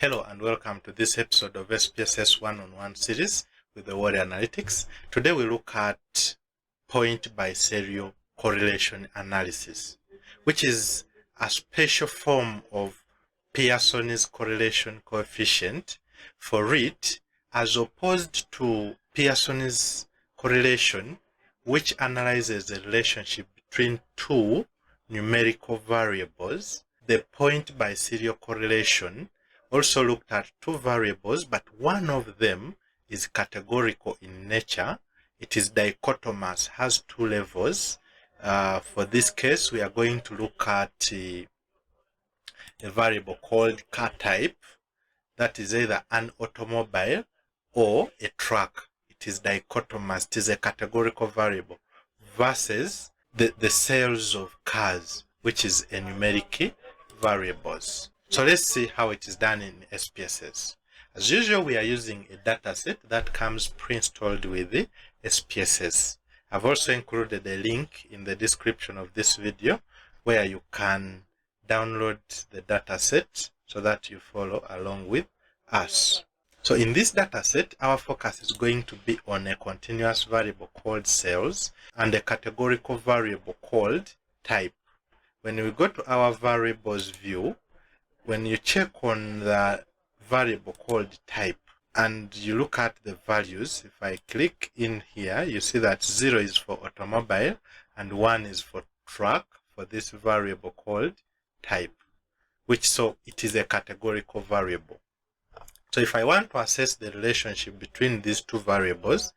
Hello and welcome to this episode of SPSS one-on-one series with the word analytics. Today we look at point biserial correlation analysis, which is a special form of Pearson's correlation coefficient for it, as opposed to Pearson's correlation, which analyzes the relationship between two numerical variables. The point biserial correlation also looked at two variables, but one of them is categorical in nature. It is dichotomous, has two levels. For this case, we are going to look at a variable called car type, that is either an automobile or a truck. It is dichotomous, it is a categorical variable, versus the sales of cars, which is a numeric variables. So let's see how it is done in SPSS. As usual, we are using a dataset that comes pre-installed with the SPSS. I've also included a link in the description of this video where you can download the dataset so that you follow along with us. So in this dataset, our focus is going to be on a continuous variable called sales and a categorical variable called type. When we go to our variables view, when you check on the variable called type and you look at the values, if I click in here, you see that 0 is for automobile and 1 is for truck for this variable called type, so it is a categorical variable. So if I want to assess the relationship between these two variables,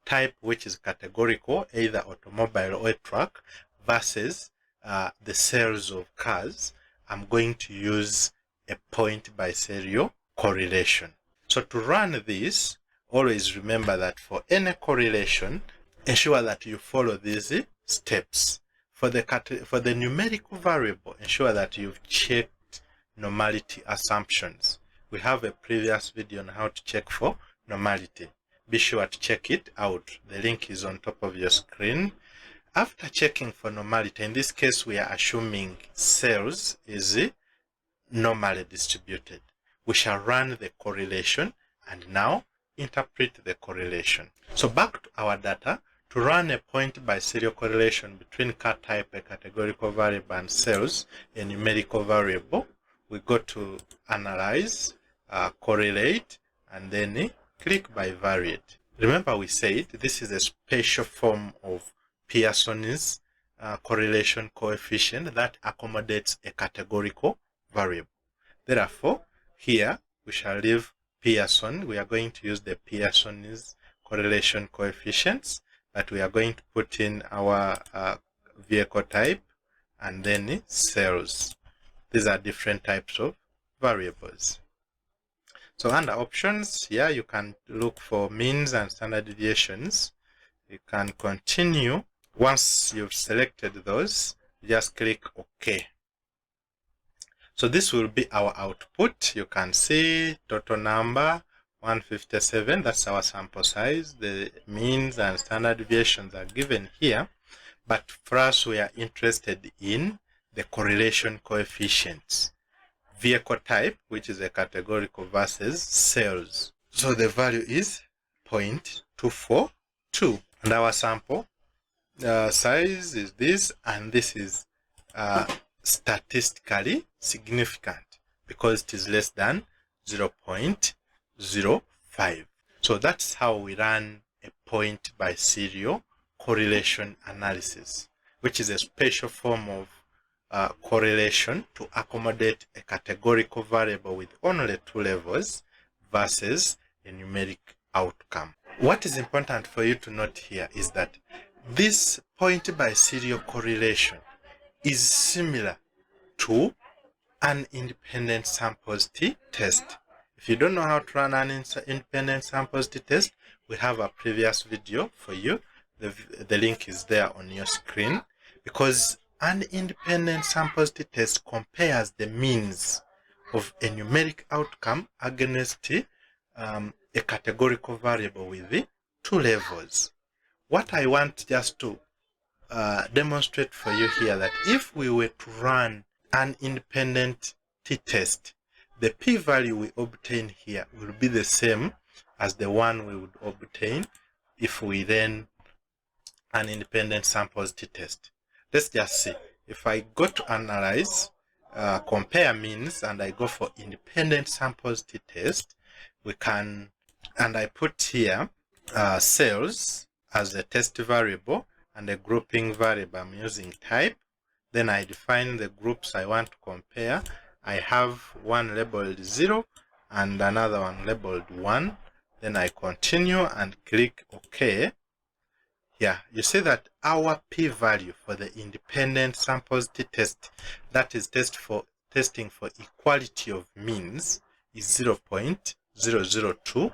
type, which is categorical, either automobile or a truck, versus the sales of cars, I'm going to use a point biserial correlation. So to run this, always remember that for any correlation, ensure that you follow these steps. For the numerical variable, ensure that you've checked normality assumptions. We have a previous video on how to check for normality. Be sure to check it out. The link is on top of your screen. After checking for normality, in this case we are assuming sales is normally distributed. We shall run the correlation and now interpret the correlation. So back to our data. To run a point biserial correlation between car type, a categorical variable, and sales, a numerical variable, we go to analyze, correlate, and then click bivariate. Remember we said this is a special form of Pearson's correlation coefficient that accommodates a categorical variable. Therefore, here we shall leave Pearson. We are going to use the Pearson's correlation coefficients, but we are going to put in our vehicle type and then sales. These are different types of variables. So under options, here you can look for means and standard deviations. You can continue. Once you've selected those, just click OK. So this will be our output. You can see total number 157. That's our sample size. The means and standard deviations are given here. But for us, we are interested in the correlation coefficients. Vehicle type, which is a categorical, versus sales. So the value is 0.242. And our sample size is this, and this is statistically significant because it is less than 0.05. So that's how we run a point biserial correlation analysis, which is a special form of correlation to accommodate a categorical variable with only two levels versus a numeric outcome. What is important for you to note here is that this point biserial correlation is similar to an independent samples t-test. If you don't know how to run an independent samples t-test, we have a previous video for you. The link is there on your screen, because an independent samples t-test compares the means of a numeric outcome against a categorical variable with the two levels. What I want just to demonstrate for you here, that if we were to run an independent t-test the p-value we obtain here will be the same as the one we would obtain if we ran an independent samples t-test. Let's just see. If I go to analyze, compare means, and I go for independent samples t-test, we can, and I put here sales as a test variable and a grouping variable. I'm using type. Then I define the groups I want to compare. I have one labeled 0 and another one labeled 1. Then I continue and click OK. Yeah, you see that our p-value for the independent samples t-test, that is testing for equality of means, is 0.002,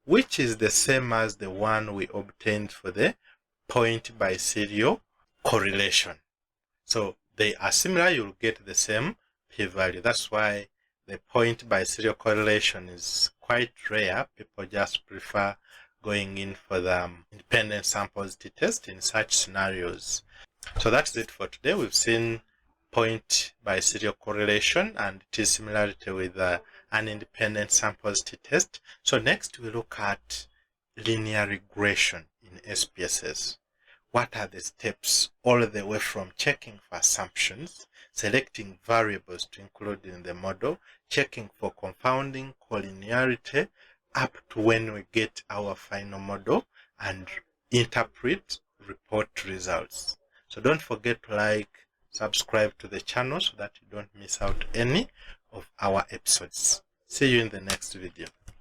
which is the same as the one we obtained for the point biserial correlation. So they are similar, you'll get the same p-value. That's why the point biserial correlation is quite rare. People just prefer going in for the independent samples t-test in such scenarios. So that's it for today. We've seen point biserial correlation and its similarity with an independent samples t-test. So next we look at linear regression in SPSS. What are the steps all the way from checking for assumptions, selecting variables to include in the model, checking for confounding, collinearity, up to when we get our final model and interpret, report results. So don't forget to like, subscribe to the channel so that you don't miss out any of our episodes. See you in the next video.